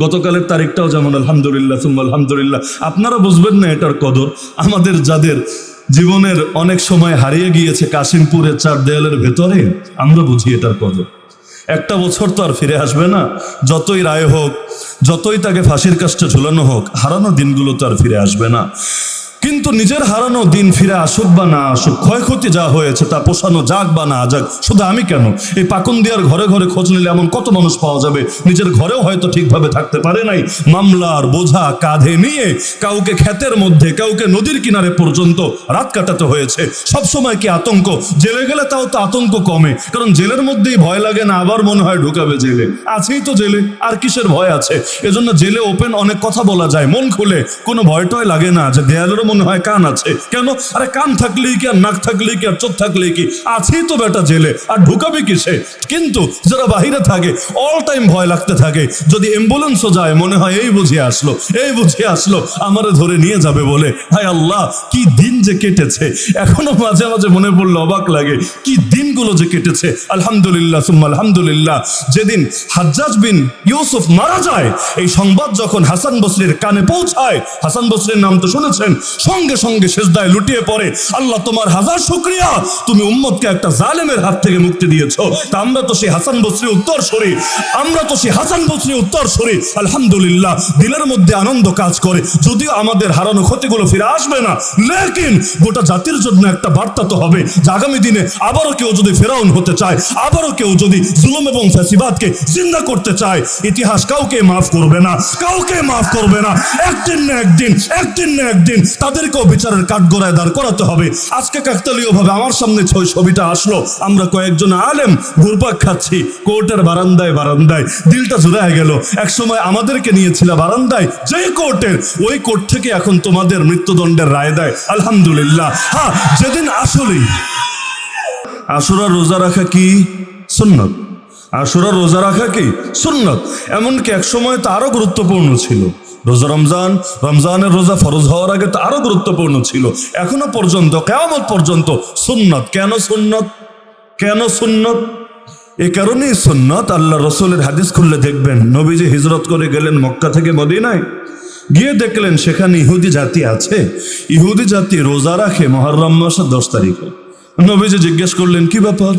গতকালের তারিখটাও যেমন আলহামদুলিল্লাহ সুম্মা আলহামদুলিল্লাহ। আপনারা বুঝবেন না এটার কদর, আমাদের যাদের জীবনের অনেক সময় হারিয়ে গিয়েছে কাশিমপুরের চার দেয়ালের ভেতরে, আমরা বুঝি এটার কদর। একটা বছর তো আর ফিরে আসবে না, যতই রায় হোক, যতই তাকে ফাঁসির কাস্টে ঝুলানো হোক, হারানো দিনগুলো তো আর ফিরে আসবে না। কিন্তু নিজের হারানো দিন ফিরে আসুক বা না আসুক, ক্ষয়ক্ষতি যা হয়েছে তা পোষানো যাক বা না যাক, শুধু আমি কেন, এই পাকুন্দিয়ার ঘরে ঘরে খোঁজ নিলে এমন কত মানুষ পাওয়া যাবে নিজের ঘরেও হয়তো ঠিকভাবে থাকতে পারে নাই, মামলার বোঝা কাঁধে নিয়ে কাউকে ক্ষেতের মধ্যে, কাউকে নদীর কিনারে পর্যন্ত রাত কাটাতে হয়েছে। সবসময় কি আতঙ্ক? জেলে গেলে তাও তো আতঙ্ক কমে, কারণ জেলের মধ্যেই ভয় লাগে না, আবার মনে হয় ঢুকাবে জেলে, আছেই তো জেলে, আর কিসের ভয় আছে? এজন্য জেলে ওপেন অনেক কথা বলা যায়, মন খুলে, কোনো ভয়টয় লাগে না যে দেয়ালেরও মনে হয় কান আছে। কেন? আরে কান থাকলেই কি আর নাক থাকলেই কি আর চোখ থাকলেই কি, আছেই তো বেটা জেলে, আর ঢুকাবে কিসে? কিন্তু যারা বাহিরে থাকে অল টাইম ভয় লাগতে থাকে, যদি অ্যাম্বুলেন্সও যায় মনে হয় এই বুঝিয়ে আসলো, এই বুঝিয়ে আসলো আমারে ধরে নিয়ে যাবে বলে। হায় আল্লাহ, কি দিন যে কেটেছে, এখনো মাঝে মাঝে মনে পড়লে অবাক লাগে, কি দিনগুলো যে কেটেছে। আলহামদুলিল্লাহ সুম্মা আলহামদুলিল্লাহ। যেদিন হাজ্জাজ বিন ইউসুফ মারা যায়, এই সংবাদ যখন হাসান বসরির কানে পৌঁছায়, হাসান বসরির নাম তো শুনেছেন, সঙ্গে সঙ্গে সিজদায় লুটিয়ে পড়ে, আল্লাহ তোমার হাজার শুকরিয়া, তুমি উম্মতকে একটা জালেমের হাত থেকে মুক্তি দিয়েছো। তা আমরা তো সেই হাসান বসরি উত্তরসূরি, আমরা তো সেই হাসান বসরি উত্তরসূরি। আলহামদুলিল্লাহ, দিলের মধ্যে আনন্দ কাজ করে, যদিও আমাদের হারানো ক্ষতিগুলো ফিরে আসবে না, লেকিন গোটা জাতির জন্য একটা বার্তা তো হবে যে আগামী দিনে আবারও কেউ যদি ফেরাউন হতে চায়, আবারও কেউ যদি জুলুম এবং ফ্যাসিবাদকে জিন্দা করতে চায়, ইতিহাস কাউকে মাফ করবে না, কাউকে মাফ করবে না। একদিন না একদিন, একদিন না একদিন তাদেরকেও বিচারের কাঠগড়ায় দাঁড় করাতে হবে। আজকে কাকতালীয় ভাবে আমার সামনে ছবিটা আসলো, আমরা কয়েকজন আলেম ঘুরপাক খাচ্ছি কোর্টের বারান্দায় বারান্দায়, দিলটা জুড়ায় গেল। এক সময় আমাদেরকে নিয়েছিল বারান্দায়, যে কোর্টের, ওই কোর্ট থেকে এখন তোমাদের মৃত্যুদণ্ডের রায় দেয়। আলহামদুলিল্লাহ। হ্যাঁ, যেদিন আসলেই আশুরা রোজা রাখা কি সুন্নত, আশুরা রোজা রাখা কি সুন্নত, এমনকি এক সময় তো আরো গুরুত্বপূর্ণ ছিল। রোজা রমজানের রোজা ফরজ হওয়ার আগে তো আরো গুরুত্বপূর্ণ ছিল, এখনো পর্যন্ত কিয়ামত পর্যন্ত সুন্নত। কেন সুন্নত? কেন সুন্নত? এ কারণেই সুন্নত, আল্লাহ রসুলের হাদিস খুললে দেখবেন, নবীজি হিজরত করে গেলেন মক্কা থেকে মদিনায়, গিয়ে দেখলেন সেখানে ইহুদি জাতি আছে। ইহুদি জাতি রোজা রাখে মুহররম মাসের 10 তারিখে। নবীজি জিজ্ঞেস করলেন, কি ব্যাপার,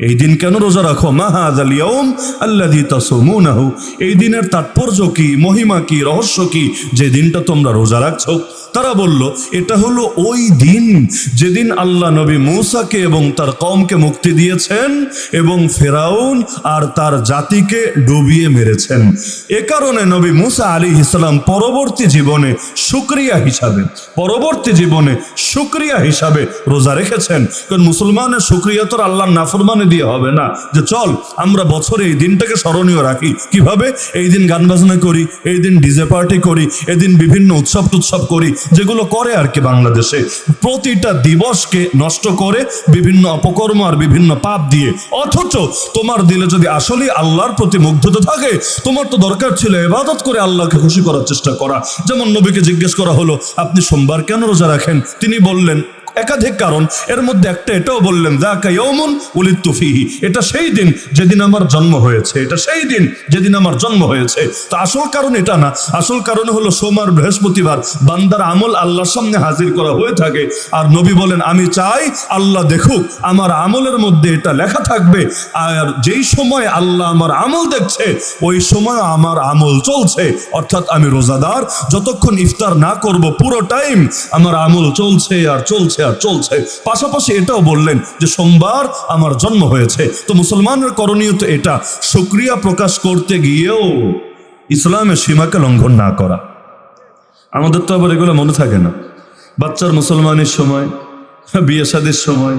এই দিন কেন রোজা রাখো? মা হাযাল ইয়াউম আল্লাযী তাসুমুনাহু, এই দিনের তাৎপর্য কি, মহিমা কি, রহস্য কি যে দিনটা তোমরা রোজা রাখছো? তারা বলল, এটা হলো ওই দিন যেদিন আল্লাহ নবী মূসাকে এবং তার কওমকে মুক্তি দিয়েছেন এবং ফেরাউন আর তার জাতিকে ডুবিয়ে মেরেছেন। এ কারণে নবী মূসা আলাইহিস সালাম পরবর্তী জীবনে শুকরিয়া হিসাবে রোজা রেখেছেন। কারণ মুসলমানের শুকরিয়া তো আল্লাহর নাফরমানি দিয়ে হবে না, যে চল আমরা বছরে এই দিনটাকে স্মরণীয় রাখি। কিভাবে? এই দিন গান বাজনা করি, এই দিন ডিজে পার্টি করি, এদিন বিভিন্ন উৎসব টুৎসব করি, যেগুলো করে আর কি বাংলাদেশে, প্রতিটা দিবসকে নষ্ট করে বিভিন্ন অপকর্ম আর বিভিন্ন পাপ দিয়ে। অথচ তোমার দিলে যদি আসলে আল্লাহর প্রতি মুগ্ধতা থাকে, তোমার তো দরকার ছিল ইবাদত করে আল্লাহকে খুশি করার চেষ্টা করা। যেমন নবীকে জিজ্ঞেস করা হলো, আপনি সোমবার কেন রোজা রাখেন? তিনি বললেন একাধিক কারণ, এর মধ্যে একটা এটাও বললেন, যাকা ইয়াউমুন উলিদতু ফীহি, এটা সেই দিন যেদিন আমার জন্ম হয়েছে, এটা সেই দিন যেদিন আমার জন্ম হয়েছে। তো আসল কারণ এটা না, আসল কারণ হলো সোমবার বৃহস্পতিবার বান্দার আমল আল্লাহর সামনে হাজির করা হয়ে থাকে। আর নবী বলেন, আমি চাই আল্লাহ দেখুক, আমার আমলের মধ্যে এটা লেখা থাকবে, আর যেই সময় আল্লাহ আমার আমল দেখছে ওই সময় আমার আমল চলছে, অর্থাৎ আমি রোজাদার, যতক্ষণ ইফতার না করব পুরো টাইম আমার আমল চলছে আর চলছে আর চলছে। পাশাপাশি এটাও বললেন যে সোমবার আমার জন্ম হয়েছে। তো মুসলমানের করণীয় তো এটা, শুকরিয়া প্রকাশ করতে গিয়েও ইসলামের সীমাকে লঙ্ঘন না করা। আমাদের তো আবার এগুলো মনে থাকে না। বাচ্চার মুসলমানের সময়, বিয়ে শাদীর সময়,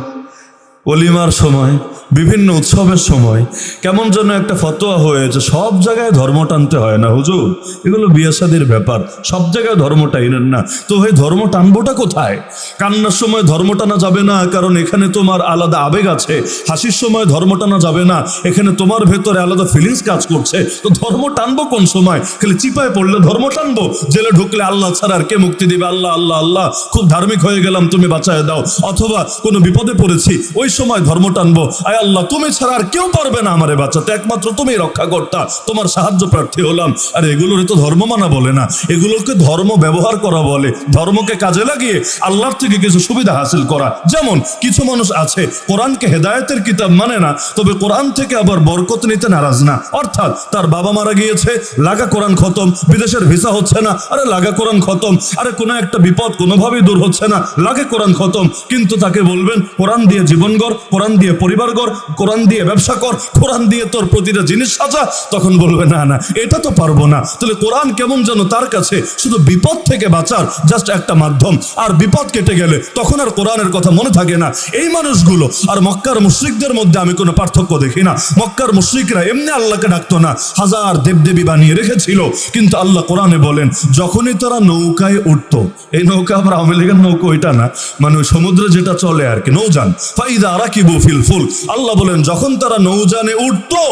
অলিমার সময়, বিভিন্ন উৎসবের সময় কেমন যেন একটা ফতোয়া হয়েছে, সব জায়গায় ধর্ম টানতে হয় না হুজুর, এগুলো বিয়ে শাদীর ব্যাপার, সব জায়গায় ধর্ম টাইনেন না। তো ভাই ধর্ম টানবোটা কোথায়? কান্নার সময় ধর্ম টানা যাবে না, কারণ এখানে তোমার আলাদা আবেগ আছে। হাসির সময় ধর্ম টানা যাবে না, এখানে তোমার ভেতরে আলাদা ফিলিংস কাজ করছে। তো ধর্ম টানবো কোন সময়? খালি চিপায় পড়লে ধর্ম টানবো? জেলে ঢুকলে আল্লাহ ছাড়া আর কে মুক্তি দিবে? আল্লাহ আল্লাহ আল্লাহ, খুব ধার্মিক হয়ে গেলাম, তুমি বাঁচায় দাও। অথবা কোনো বিপদে পড়েছি, ওই সময় ধর্ম টানবো, আয় আল্লাহ তুমি ছাড়া আর কেউ পারবে না আমারে বাঁচাতে, একমাত্র তুমি রক্ষাকর্তা, তোমার সাহায্য প্রার্থী হলাম। আর এগুলোর তো ধর্ম মানা বলে না, এগুলোকে ধর্ম ব্যবহার করা বলে, ধর্মকে কাজে লাগিয়ে আল্লাহর থেকে কিছু সুবিধা হাসিল করা। যেমন কিছু মানুষ আছে কোরআনকে হেদায়েতের কিতাব মানে না, তবে কোরআন থেকে আবার বরকত নিতে নারাজ না। অর্থাৎ তার বাবা মারা গিয়েছে, লাগা কোরআন খতম, বিদেশের ভিসা হচ্ছে না, আরে লাগা কোরআন খতম, আরে কোনো একটা বিপদ কোনোভাবেই দূর হচ্ছে না, লাগে কোরআন খতম। কিন্তু তাকে বলবেন কোরআন দিয়ে জীবন গড়, কোরআন দিয়ে পরিবার গড়, কোরআন দিয়ে ব্যবসা কর, কোরআন দিয়ে তোর প্রতিটা জিনিস সাজা, তখন বলবে না না এটা তো পারবো না। তাহলে কোরআন কেমন যেন তার কাছে শুধু বিপদ থেকে বাঁচার জাস্ট একটা মাধ্যম, আর বিপদ কেটে গেলে তখন আর কোরআনের কথা মনে থাকে না। এই মানুষগুলো আর মক্কার মুশরিকদের মধ্যে আমি কোনো পার্থক্য দেখি না। মক্কার মুশরিকরা এমনি আল্লাহকে ডাকতো না, হাজার দেবদেবী বানিয়ে রেখেছিল। কিন্তু আল্লাহ কোরআনে বলেন যখনই তারা নৌকায় উঠতো, এই নৌকা আবার আওয়ামী লীগের নৌকা ওইটা না, মানে ওই সমুদ্রে যেটা চলে আর কি, নৌযান, ফাইদা রাকিবু ফিল ফুল, আল্লাহ বলেন যখন তারা নৌযানে উঠতো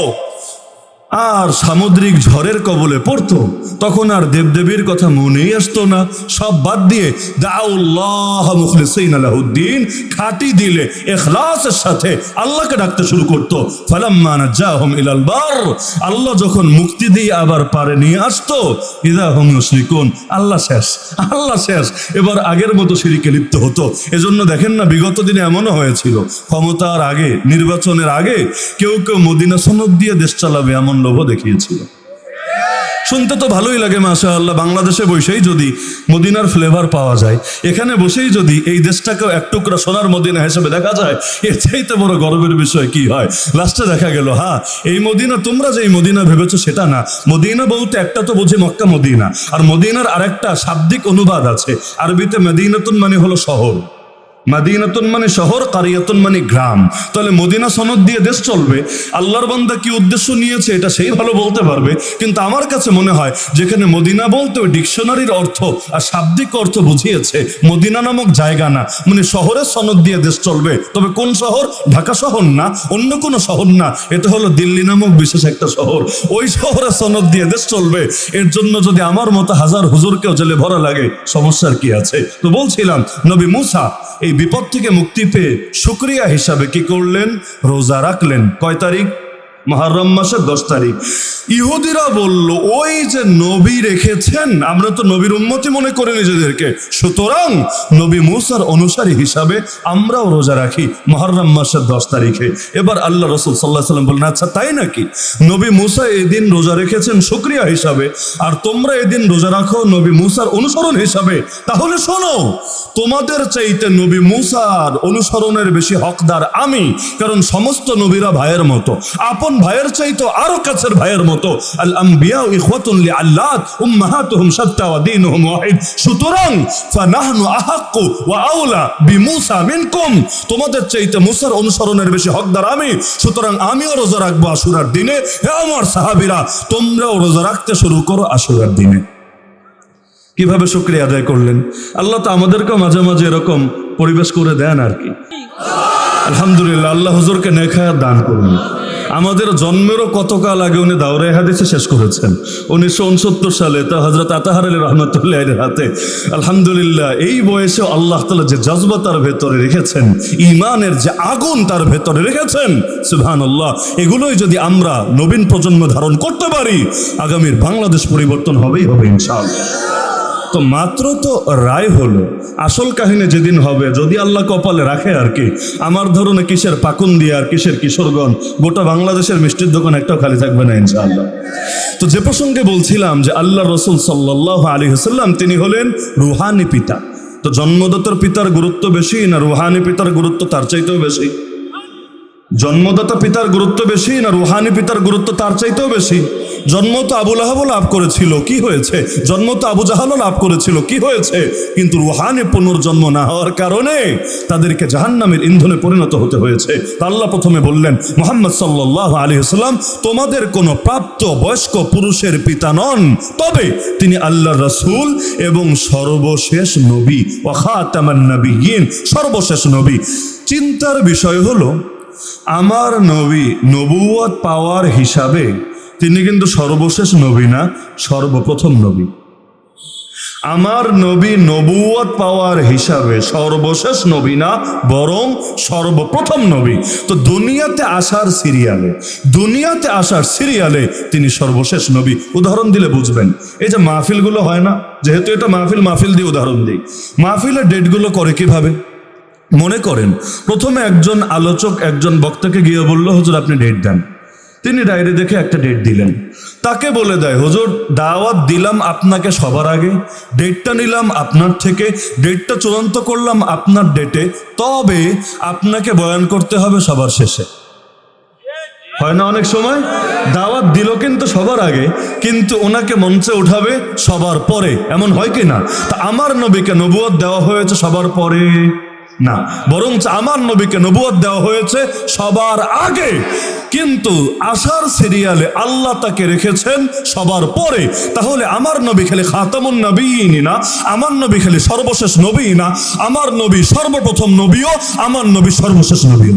আর সামুদ্রিক ঝড়ের কবলে পড়তো, তখন আর দেবদেবীর কথা মনেই আসতো না, সব বাদ দিয়ে দাউল্লাহ মুখলিসিনা লাহুদ্দিন, খাঁটি দিলে ইখলাসের সাথে আল্লাহকে ডাকতে শুরু করতো। ফালাম্মা নাজাহুম ইলাল বার, আল্লাহ যখন মুক্তি দিয়ে আবার পারে নিয়ে আসতো, ইযা হুম ইউশরিকুন, আল্লাহ শেষ, আল্লাহ শেষ, এবার আগের মতো শিরকে লিপ্ত হতো। এজন্য দেখেন না বিগত দিনে এমনও হয়েছিল, ক্ষমতার আগে, নির্বাচনের আগে কেউ কেউ মদিনা সনদ দিয়ে দেশ চালাবে এমন লোভ দেখিয়েছিল। শুনতে তো ভালোই লাগে মাশাআল্লাহ, বাংলাদেশে বসেই যদি মদিনার ফ্লেভার পাওয়া যায়, এখানে বসেই যদি এই দেশটাকেও এক টুকরা সোনার মদিনা হিসেবে দেখা যায়, এর চাইতে বড় গর্বের বিষয় কি হয়। লাস্টে দেখা গেল হ্যাঁ এই মদিনা তোমরা যে মদিনা ভেবেছো সেটা না, মদিনা বলতে একটা তো বুঝি মক্কা মদিনা, আর মদিনার আরেকটা শাব্দিক অনুবাদ আছে, আরবিতে মদিনাতুন মানে হলো শহর, মাদিনাতুন মানে শহর, কারিয়াতুন মানে গ্রাম। তাহলে মদিনা সনদ দিয়ে দেশ চলবে, আল্লাহর বান্দা কি উদ্দেশ্য নিয়েছে এটা সেই ভালো বলতে পারবে। কিন্তু আমার কাছে মনে হয় যেখানে মদিনা বলতে ডিকশনারির অর্থ আর শাব্দিক অর্থ বুঝিয়েছে, মদিনা নামক জায়গা না, মানে শহরের সনদ দিয়ে দেশ চলবে। তবে কোন শহর? ঢাকা শহর না, অন্য কোনো শহর না, এটা হলো দিল্লি নামক বিশেষ একটা শহর, ওই শহরের সনদ দিয়ে দেশ চলবে। এর জন্য যদি আমার মতো হাজার হুজুরকেও জেলে ভরা লাগে, সমস্যার কি আছে? তো বলছিলাম নবী মুসা এই বিপদ থেকে মুক্তি পেয়ে শুকরিয়া হিসাবে কি করলেন? রোজা রাখলেন। কয় তারিখ? মুহররম মাসের 10 তারিখ। ইহুদিরা বলল ওই যে নবী রেখেছেন, আমরা তো নবীর উম্মতি মনে করি নিজেদেরকে, সুতরাং নবী মুসার অনুসারী হিসাবে আমরাও রোজা রাখি মুহররম মাসের 10 তারিখে। এবার আল্লাহ রাসূল সাল্লাল্লাহু আলাইহি ওয়াসাল্লাম বললেন আচ্ছা তাই নাকি, নবী মুসা এদিন রোজা রেখেছেন শুকরিয়া হিসাবে, আর তোমরা এদিন রোজা রাখো নবী মুসার অনুসরণ হিসাবে, তাহলে শোনো তোমাদের চাইতে নবী মুসার অনুসরণের বেশি হকদার আমি, কারণ সমস্ত নবীরা ভাইয়ের মতো, আপন ভাইয়ের চাইতো আরো কাছের ভাইয়ের মতো। আল আম্বিয়া ইখওয়াতুন লিআল্লাত উম্মাহাতুহুম শাত্তা ওয়া দীনুহুম ওয়াহিদ, সুতরাং ফানাহনু আহাক্কু ওয়া আওলা বিমুসা মিনকুম, তোমাদের চাইতে মুসার অনুসরণের বেশি হকদার আমি, সুতরাং আমিও রোজা রাখবো আশুরার দিনে। হে আমার সাহাবীরা তোমরাও রোজা রাখতে শুরু করো আশুরার দিনে। কিভাবে শুকরিয়া আদায় করলেন? আল্লাহ তো আমাদেরকেও মাঝে মাঝে এরকম পরিবেশ করে দেন আর কি। আলহামদুলিল্লাহ, আল্লাহ হুজুরকে নেক হায়াত দান করুন। আমাদের জন্মেরও কতকাল আগে উনি দাওরে হাদিসে শেষ করেছেন 1969 সালে, তা হযরত আতাহার আলী রহমাতুল্লাহ এর হাতে। আলহামদুলিল্লাহ এই বয়সে আল্লাহ তাআলা যে জজবা তার ভেতরে রেখেছেন, ঈমানের যে আগুন তার ভেতরে রেখেছেন, সুবহানাল্লাহ, এগুলোই যদি আমরা নবীন প্রজন্ম ধারণ করতে পারি, আগামীর বাংলাদেশ পরিবর্তন হবেই হবে ইনশাআল্লাহ। তো মাত্র তো রায় হলো, আসল কাহিনী যেদিন হবে যদি আল্লাহ কপালে রাখে আর কি, আমার ধরনে কিসের পাকুন দিয়ে আর কিসের কিশোরগঞ্জ, গোটা বাংলাদেশের মিষ্টির দোকান একটাও খালি থাকবে না ইনশাআল্লাহ। তো যে প্রসঙ্গে বলছিলাম যে আল্লাহ রাসূল সাল্লাল্লাহু আলাইহি ওয়াসাল্লাম তিনি হলেন রুহানি পিতা। তো জন্মদাতার পিতার গুরুত্ব বেশি না রুহানি পিতার গুরুত্ব তার চাইতেও বেশি? জন্মদাতা পিতার গুরুত্ব বেশি না রুহানি পিতার গুরুত্ব তার চাইতেও বেশি? জন্ম তো আবু লাহাবও লাভ করেছিল, কি হয়েছে? জন্ম তো আবু জাহালও লাভ করেছিল, কি হয়েছে? কিন্তু রুহানি পুনর্জন্ম না হওয়ার কারণে তাদেরকে জাহান্নামের ইন্ধনে পরিণত হতে হয়েছে। আল্লাহ প্রথমে বললেন মুহাম্মদ সাল্লাল্লাহু আলাইহি ওয়াসাল্লাম তোমাদের কোনো প্রাপ্ত বয়স্ক পুরুষের পিতা নন, তবে তিনি আল্লাহর রাসূল এবং সর্বশেষ নবী, ওয়া খাতামান নবিয়্যিন, সর্বশেষ নবী। চিন্তার বিষয় হলো আমার নবী নবুয়ত পাওয়ার হিসাবে তিনি কিন্তু সর্বশেষ নবী না, সর্বপ্রথম নবী। আমার নবী নবুয়ত পাওয়ার হিসাবে সর্বশেষ নবী না, বরং সর্বপ্রথম নবী। তো দুনিয়াতে আসার সিরিয়ালে তিনি সর্বশেষ নবী। উদাহরণ দিলে বুঝবেন। এই যে মাহফিলগুলো হয় না, যেহেতু এটা মাহফিল দিয়ে উদাহরণ দিই। মাহফিলের ডেটগুলো করে কিভাবে? মনে করেন প্রথমে একজন আলোচক একজন বক্তাকে গিয়ে বলল, হুজুর আপনি ডেট দেন। তিনি ডায়েরি দেখে একটা ডেট দিলেন। তাকে বলে দেয়, হুজুর দাওয়াত দিলাম আপনাকে সবার আগে, ডেটটা নিলাম আপনার থেকে, ডেটটা চূড়ান্ত করলাম আপনার ডেটে, তবে আপনাকে বয়ান করতে হবে সবার শেষে। হয় না অনেক সময়? দাওয়াত দিল কিন্তু সবার আগে, কিন্তু ওনাকে মঞ্চে উঠাবে সবার পরে। এমন হয় কি না? তা আমার নবীকে নবুয়ত দেওয়া হয়েছে সবার পরে না, বরং আমার নবীকে নবুয়ত দেওয়া হয়েছে সবার আগে। কিন্তু আসার সিরিয়ালে আল্লাহ তাকে রেখেছেন সবার পরে। তাহলে আমার নবী খালি খাতামুন নবীন না, আমার নবী খালি সর্বশেষ নবী না, আমার নবী সর্বপ্রথম নবীও, আমার নবী সর্বশেষ নবীও।